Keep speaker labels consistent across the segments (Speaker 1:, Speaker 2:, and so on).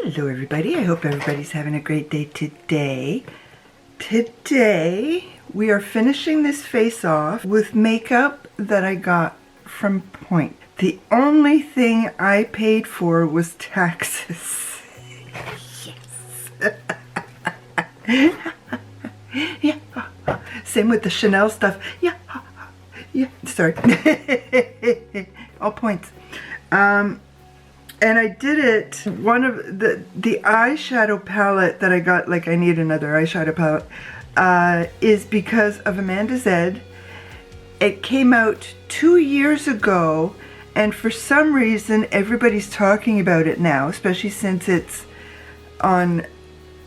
Speaker 1: Hello everybody, I hope everybody's having a great day today. Today we are finishing this face off with makeup that I got from Point. The only thing I paid for was taxes. Yes. Yeah. Same with the Chanel stuff. Yeah. Yeah. Sorry. All points. And I did it, one of the eyeshadow palette that I got, like I need another eyeshadow palette, is because of Amanda Zed. It came out 2 years ago, and for some reason everybody's talking about it now, especially since it's on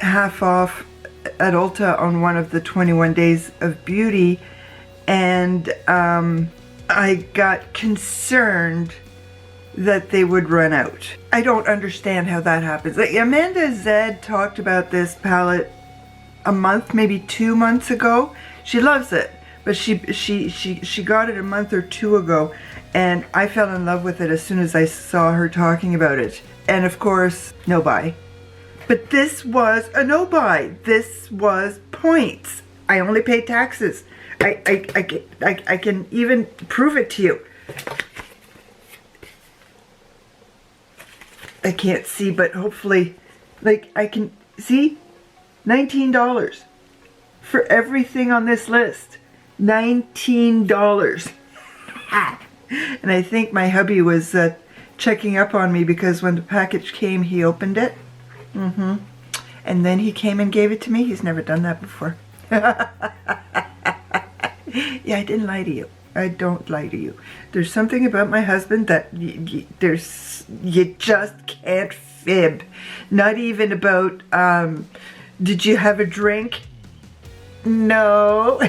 Speaker 1: half off at Ulta on one of the 21 Days of Beauty, and I got concerned that they would run out. I don't understand how that happens. Like, Amanda Zed talked about this palette a month, maybe 2 months ago. She loves it, but she got it a month or two ago, and I fell in love with it as soon as I saw her talking about it. And of course, no buy. But this was a no buy. This was points. I only paid taxes. I can even prove it to you. I can't see, but hopefully, like, I can see $19 for everything on this list. $19. And I think my hubby was checking up on me because when the package came, he opened it. And then he came and gave it to me. He's never done that before. Yeah, I didn't lie to you. I don't lie to you. There's something about my husband that you just can't fib. Not even about, did you have a drink? No.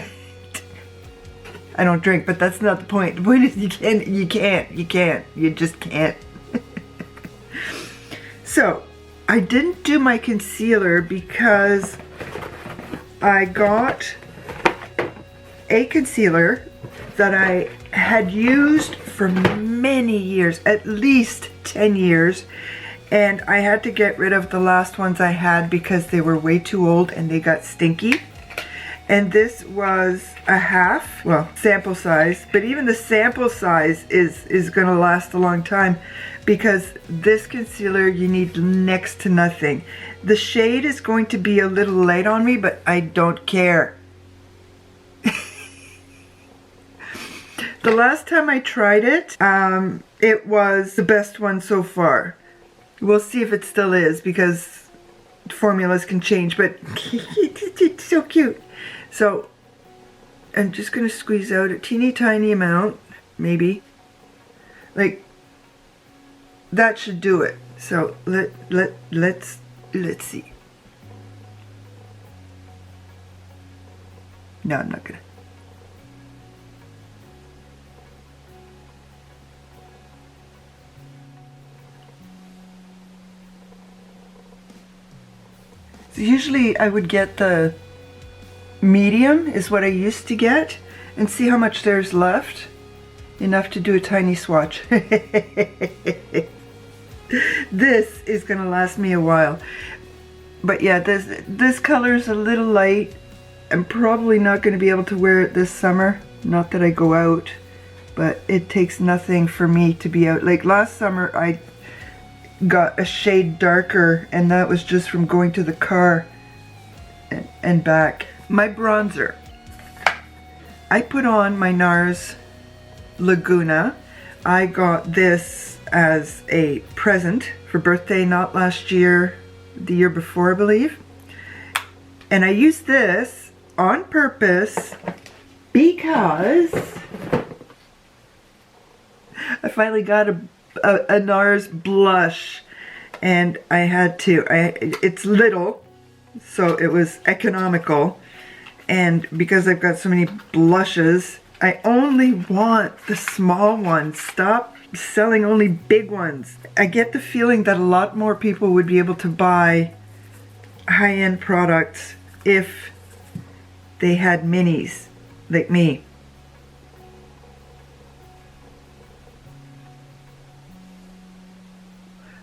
Speaker 1: I don't drink, but that's not the point. The point is you just can't. So, I didn't do my concealer because I got a concealer that I had used for many years, at least 10 years, and I had to get rid of the last ones I had because they were way too old and they got stinky. And this was a half, well, sample size, but even the sample size is gonna last a long time because this concealer you need next to nothing. The shade is going to be a little light on me, but I don't care. The last time I tried it, it was the best one so far. We'll see if it still is because formulas can change, but it's so cute. So I'm just going to squeeze out a teeny tiny amount, maybe. Like, that should do it. So let's see. No, I'm not gonna. Usually I would get the medium is what I used to get and see how much there's left. Enough to do a tiny swatch. This is gonna last me a while. But yeah, this color is a little light. I'm probably not gonna be able to wear it this summer. Not that I go out, but it takes nothing for me to be out. Like last summer I got a shade darker, and that was just from going to the car and back. My bronzer. I put on my NARS Laguna. I got this as a present for birthday, not last year, the year before, I believe. And I used this on purpose because I finally got a NARS blush, and I had to. It's little, so it was economical, and because I've got so many blushes, I only want the small ones. Stop selling only big ones. I get the feeling that a lot more people would be able to buy high-end products if they had minis like me.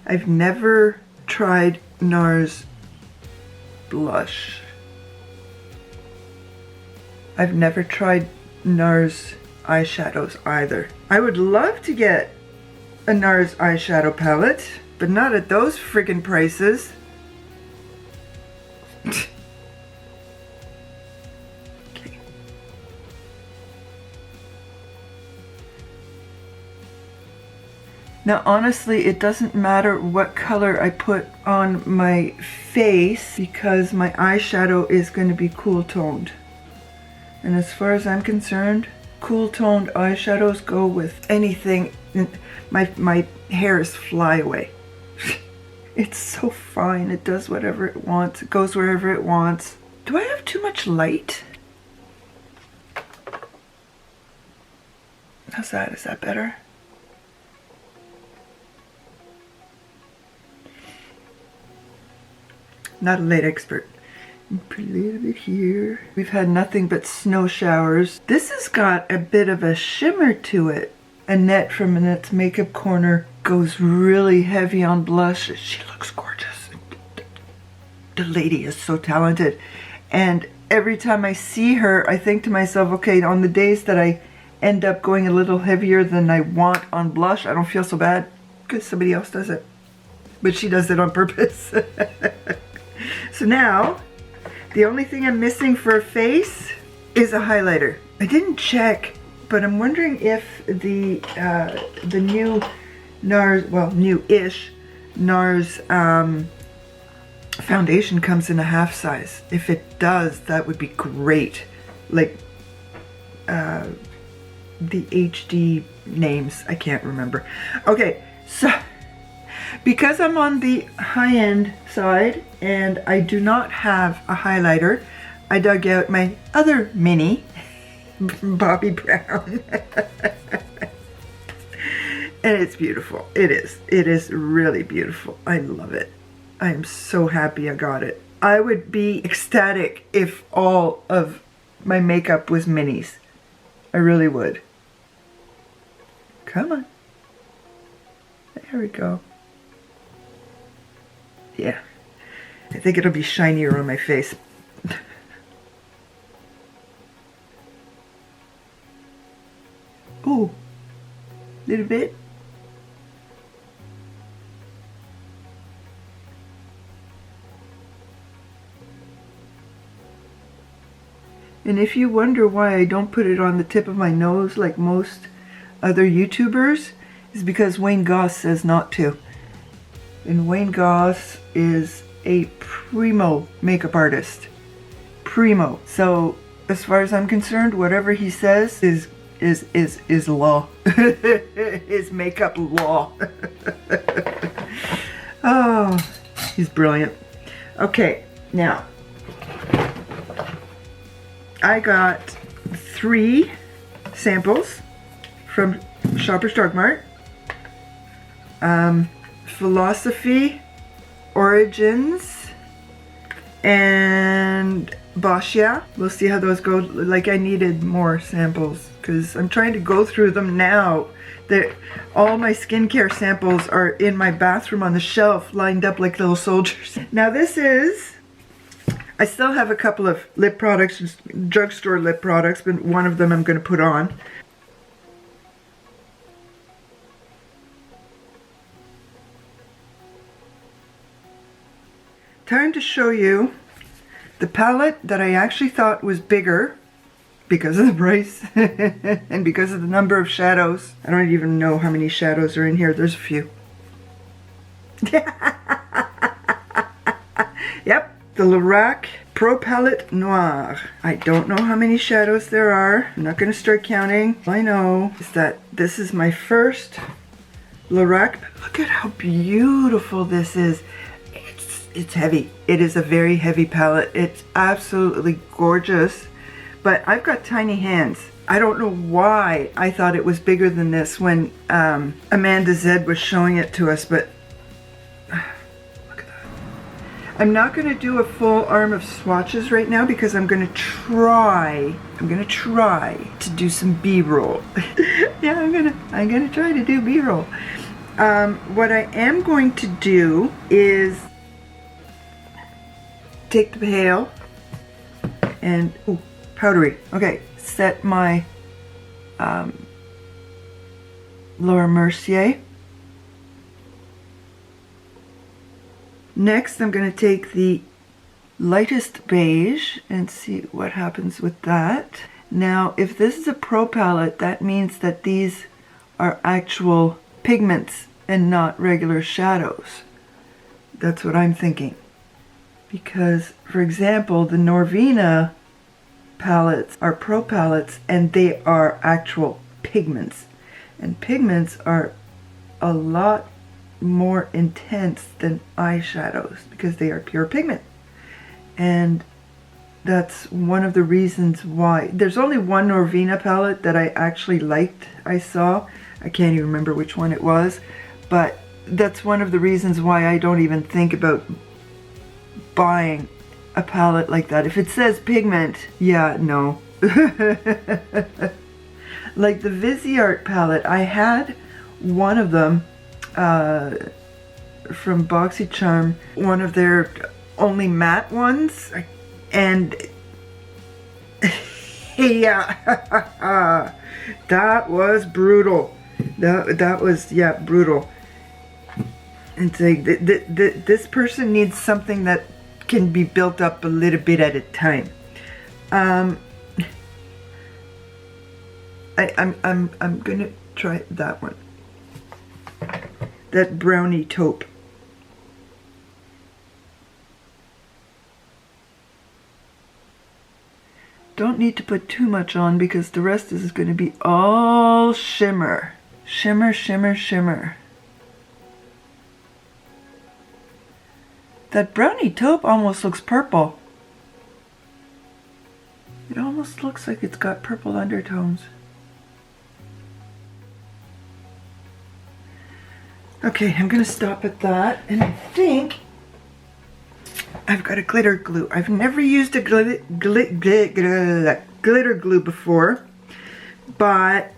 Speaker 1: I've never tried NARS blush. I've never tried NARS eyeshadows either. I would love to get a NARS eyeshadow palette, but not at those friggin' prices. Okay. Now honestly, it doesn't matter what color I put on my face because my eyeshadow is going to be cool toned. And as far as I'm concerned, cool toned eyeshadows go with anything. My hairs fly away. It's so fine. It does whatever it wants. It goes wherever it wants. Do I have too much light? How's that? Is that better? Not a light expert. Put a little bit here. We've had nothing but snow showers. This has got a bit of a shimmer to it. Annette from Annette's Makeup Corner goes really heavy on blush. She looks gorgeous. The lady is so talented. And every time I see her, I think to myself, okay, on the days that I end up going a little heavier than I want on blush, I don't feel so bad because somebody else does it. But she does it on purpose. So now, the only thing I'm missing for a face is a highlighter. I didn't check, but I'm wondering if the new NARS, well, new-ish NARS foundation comes in a half size. If it does, that would be great. Like the HD names, I can't remember. Okay, so because I'm on the high-end side and I do not have a highlighter, I dug out my other mini Bobbi Brown. And it's beautiful. It is. It is really beautiful. I love it. I'm so happy I got it. I would be ecstatic if all of my makeup was minis. I really would. Come on. There we go. Yeah. I think it'll be shinier on my face. Ooh. Little bit. And if you wonder why I don't put it on the tip of my nose like most other YouTubers, is because Wayne Goss says not to. And Wayne Goss is a primo makeup artist. Primo. So as far as I'm concerned, whatever he says is law. Is makeup law. Oh, he's brilliant. Okay, now I got 3 samples from Shoppers Drug Mart. Philosophy, Origins, and Boscia. We'll see how those go. Like, I needed more samples because I'm trying to go through them now. All my skincare samples are in my bathroom on the shelf, lined up like little soldiers. Now this is, I still have a couple of lip products, drugstore lip products, but one of them I'm going to put on. Time to show you the palette that I actually thought was bigger because of the price and because of the number of shadows. I don't even know how many shadows are in here. There's a few. Yep, the LORAC Pro Palette Noir. I don't know how many shadows there are. I'm not going to start counting. All I know is that this is my first LORAC. Look at how beautiful this is. It's heavy. It is a very heavy palette. It's absolutely gorgeous, but I've got tiny hands. I don't know why I thought it was bigger than this when Amanda Zed was showing it to us, but look at that. I'm not going to do a full arm of swatches right now because I'm going to try to do some B-roll. Yeah, I'm gonna try to do B-roll. What I am going to do is take the pail and, ooh, powdery. Okay, set my Laura Mercier. Next, I'm going to take the lightest beige and see what happens with that. Now, if this is a pro palette, that means that these are actual pigments and not regular shadows. That's what I'm thinking. Because, for example, the Norvina palettes are pro palettes and they are actual pigments. And pigments are a lot more intense than eyeshadows because they are pure pigment. And that's one of the reasons why. There's only one Norvina palette that I actually liked. I can't even remember which one it was, but that's one of the reasons why I don't even think about buying a palette like that. If it says pigment, yeah, no. Like the Viseart palette, I had one of them from BoxyCharm, one of their only matte ones, and yeah, that was brutal. That was, yeah, brutal. It's like this person needs something that can be built up a little bit at a time. I'm gonna try that one, that brownie taupe. Don't need to put too much on because the rest is going to be all shimmer. Shimmer, shimmer, shimmer. That brownie taupe almost looks purple. It almost looks like it's got purple undertones. Okay, I'm going to stop at that, and I think I've got a glitter glue. I've never used a glitter glue before, but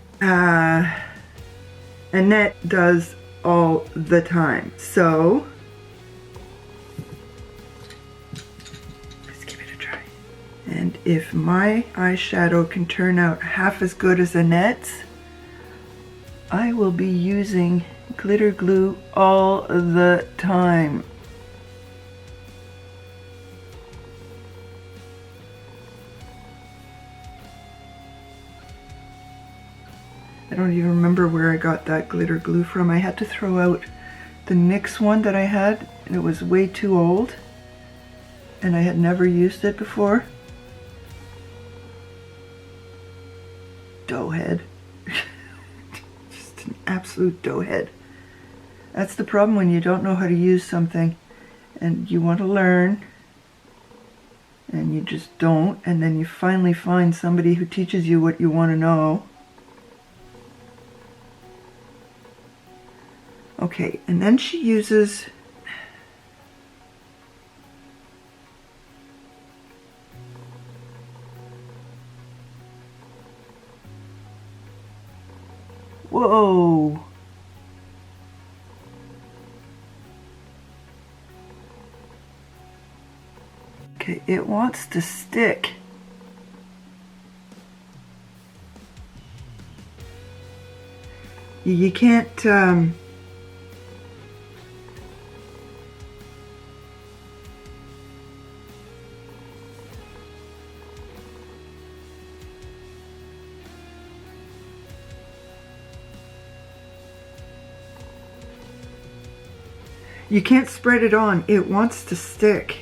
Speaker 1: Annette does all the time. So let's give it a try. And if my eyeshadow can turn out half as good as Annette's, I will be using glitter glue all the time. I don't even remember where I got that glitter glue from. I had to throw out the NYX one that I had, and it was way too old, and I had never used it before. Doughhead. Just an absolute doughhead. That's the problem when you don't know how to use something and you want to learn and you just don't, and then you finally find somebody who teaches you what you want to know. Okay, and then she uses whoa. Okay, it wants to stick. You can't you can't spread it on. It wants to stick.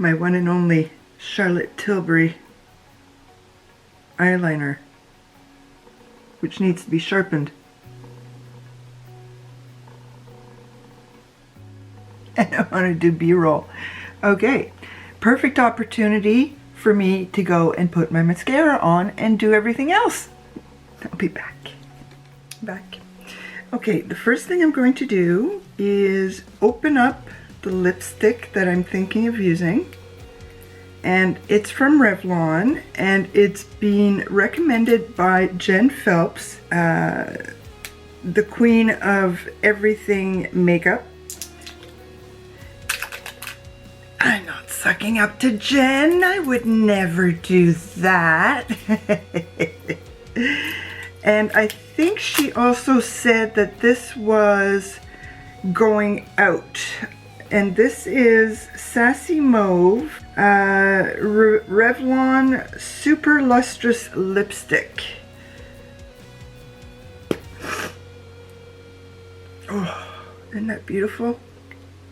Speaker 1: my one and only Charlotte Tilbury eyeliner, which needs to be sharpened. And I want to do B-roll. Okay, perfect opportunity for me to go and put my mascara on and do everything else. I'll be back. Okay, the first thing I'm going to do is open up the lipstick that I'm thinking of using. And it's from Revlon, and it's being recommended by Jen Phelps, the queen of everything makeup. I'm not sucking up to Jen. I would never do that. And I think she also said that this was going out. And this is Sassy Mauve Revlon Super Lustrous Lipstick. Oh, isn't that beautiful?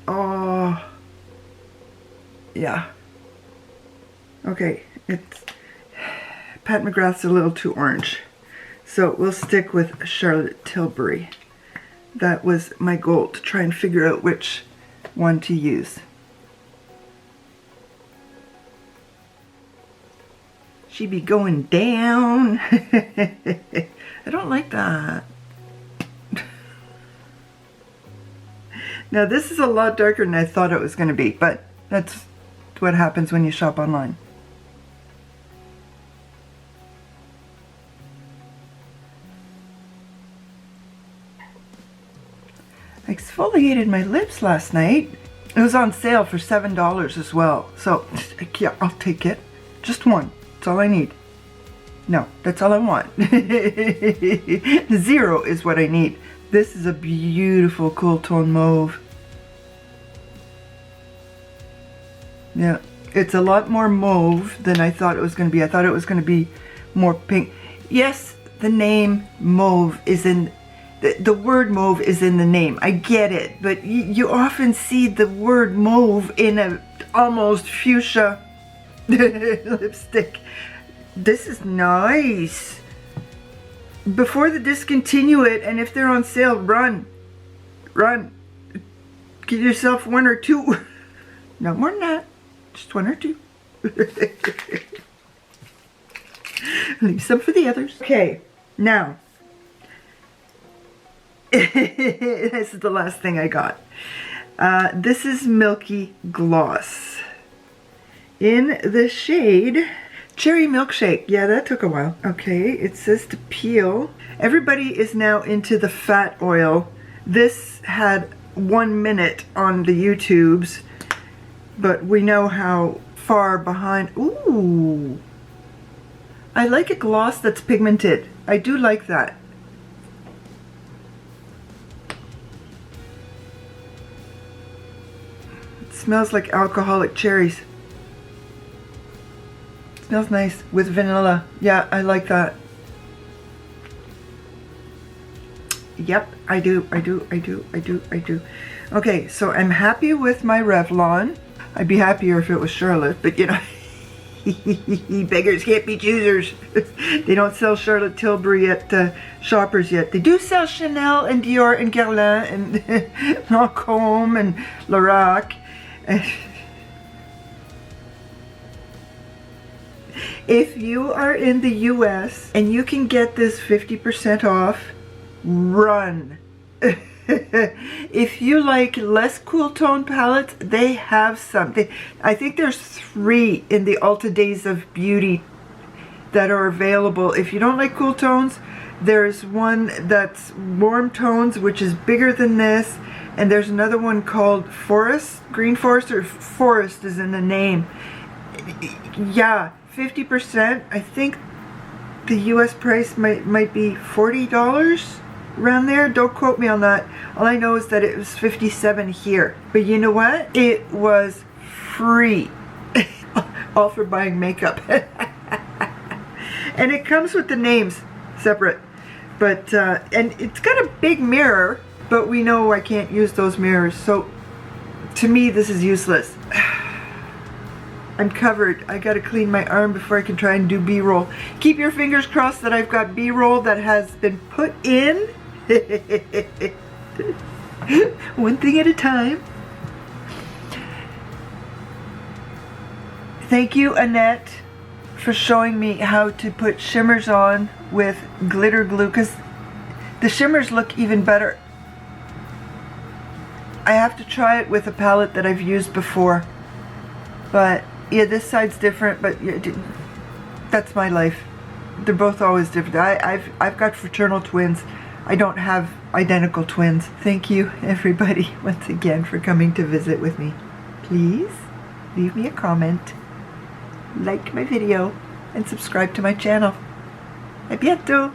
Speaker 1: Oh, yeah. Okay, it's Pat McGrath's a little too orange, so we'll stick with Charlotte Tilbury. That was my goal, to try and figure out which one to use. She be going down. I don't like that. Now this is a lot darker than I thought it was going to be, but that's what happens when you shop online. I exfoliated my lips last night. It was on sale for $7 as well. So, yeah, I'll take it. Just one. That's all I need. No, that's all I want. 0 is what I need. This is a beautiful cool tone mauve. Yeah, it's a lot more mauve than I thought it was going to be. I thought it was going to be more pink. Yes, the name mauve is in... The word mauve is in the name. I get it, but you often see the word mauve in a almost fuchsia lipstick. This is nice. Before they discontinue it, and if they're on sale, run. Get yourself one or two. No more than that. Just one or two. Leave some for the others. Okay, now. This is the last thing I got. This is Milky Gloss in the shade Cherry Milkshake. Yeah, that took a while. Okay, it says to peel. Everybody is now into the fat oil. This had 1 minute on the YouTubes, but we know how far behind. Ooh, I like a gloss that's pigmented. I do like that. Smells like alcoholic cherries. Smells nice with vanilla. Yeah, I like that. Yep, I do. Okay, so I'm happy with my Revlon. I'd be happier if it was Charlotte, but you know, beggars can't be choosers. They don't sell Charlotte Tilbury at Shoppers yet. They do sell Chanel and Dior and GOLAN and Lancôme and LORAC. If you are in the US and you can get this 50% off, run. If you like less cool tone palettes, they have some. I think there's 3 in the Ulta Days of Beauty that are available. If you don't like cool tones, there's one that's warm tones, which is bigger than this. And there's another one called Forest, Green Forest, or Forest is in the name. Yeah, 50%. I think the US price might be $40 around there. Don't quote me on that. All I know is that it was $57 here. But you know what? It was free. All for buying makeup. And it comes with the names separate. But, and it's got a big mirror. But we know I can't use those mirrors, so to me this is useless. I'm covered. I gotta clean my arm before I can try and do B-roll. Keep your fingers crossed that I've got B-roll that has been put in. One thing at a time. Thank you, Annette, for showing me how to put shimmers on with glitter glue, because the shimmers look even better. I have to try it with a palette that I've used before. But yeah, this side's different, but that's my life. They're both always different. I've got fraternal twins. I don't have identical twins. Thank you, everybody, once again for coming to visit with me. Please leave me a comment, like my video, and subscribe to my channel. A bientôt!